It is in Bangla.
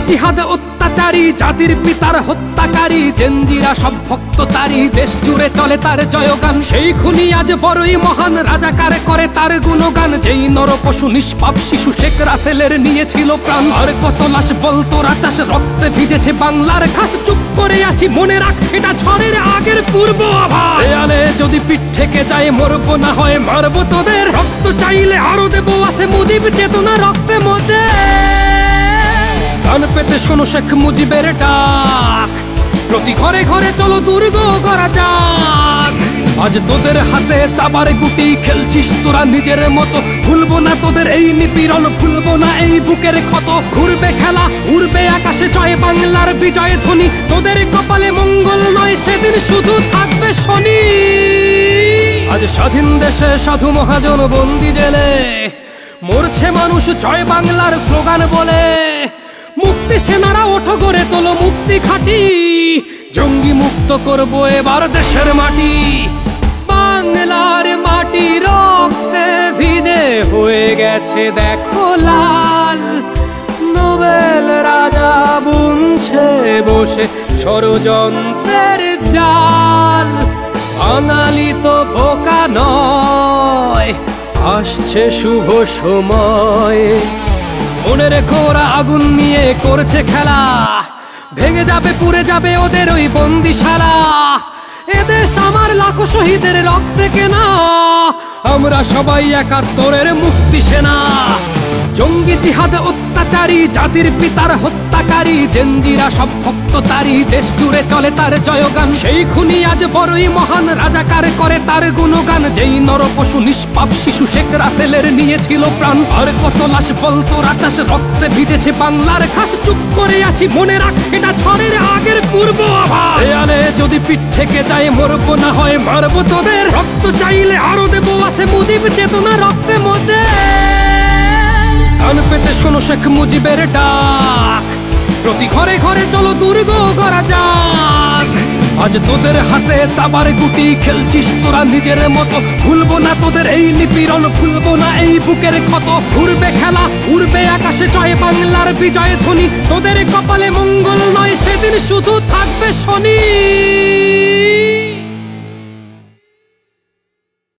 জিহাদ অত্যাচারী, জাতির পিতার হত্যাকারী, জেনজিরা সব ভক্ত তারই, দেশ জুড়ে চলে তার জয়গান। সেই খুনি আজ বড়ই মহান, রাজাকার করে তার গুণগান। যেই নরপশু নিষ্পাপ শিশু শেখ রাসেলের নিয়েছিল প্রাণ। আর কত লাশ বলতো রাচাস, রক্তে ভিজেছে বাংলার ঘাস। চুপ করে আছি, মনে রাখ এটা ঝড়ের আগের পূর্ব আভাস। দেয়ালে যদি পিঠ থেকে যায় মরবো, না হয় মারবো তোদের। রক্ত চাইলে আরো দেবো, আছে মুজিব চেতনা রক্তে মধ্যে। কান পেতে শোনো শেখ মুজিবের ডাক, প্রতি ঘরে ঘরে চলো দুর্গ করা যাক। আজ তোদের হাতে তাবার গুটি, খেলছিস তোরা নিজের মতো। ভুলবো না তোদের এই নিপীড়ন, ভুলবো না এই বুকের ক্ষত। ঘুরবে খেলা, উড়বে আকাশে জয় বাংলার বিজয় ধ্বনি। তোদের কপালে মঙ্গল নয়, সেদিন শুধু থাকবে শনি। আজ স্বাধীন দেশে সাধু মহাজন বন্দি জেলে, মরছে মানুষ জয় বাংলার স্লোগান বলে। মুক্তি সেনারা ওঠো গড়ে তোলো মুক্তি খাটি, জঙ্গি মুক্ত করবো এবার দেশের মাটি। বাংলার মাটি রক্তে ভিজে হয়ে গেছে দেখো লাল। নোবেল রাজা বুনছে বসে ষড়যন্ত্রের জাল। বাঙালি তো বোকা নয়, আসছে শুভ সময়। মনে রেখো ওরা আগুন নিয়ে করছে খেলা, ভেঙে যাবে পুড়ে যাবে ওদের ওই বন্দিশালা। এদেশ আমার লাখো শহীদের রক্তে কেনা, আমরা সবাই ৭১-এর মুক্তি সেনা। জঙ্গি জিহাদ অত্যাচারী, জাতির পিতার হত্যাকারী, জেনজিরা সব ভক্ত তারই, দেশ জুড়ে চলে তার জয়গান। সেই খুনি আজ বড়ই মহান, রাজাকার করে তার গুণগান। যেই নরপশু নিষ্পাপ শিশু শেখ রাসেলের নিয়েছিল প্রাণ। আর কত লাশ বলতো রাচাস, রক্তে ভিজেছে বাংলার ঘাস। চুপ করে আছি, মনে রাখ এটা ঝড়ের আগের পূর্ব আভাস। দেয়ালে যদি পিঠ থেকে যায় মরবো, না হয় মারবো তোদের। রক্ত চাইলে আরো দেবো, আছে মুজিব চেতনা রক্তে মধ্যে। কান পেতে শোনো শেখ মুজিবের ডাক, প্রতি ঘরে ঘরে চলো দুর্গ করা যাক। আজ তোদের হাতে তাবার গুটি, খেলছিস তোরা নিজের মতো। ভুলবো না তোদের এই নিপীড়ন, ভুলবো না এই বুকের ক্ষত। ঘুরবে খেলা, উড়বে আকাশে জয় বাংলার বিজয় ধ্বনি। তোদের কপালে মঙ্গল নয়, সেদিন শুধু থাকবে শনি।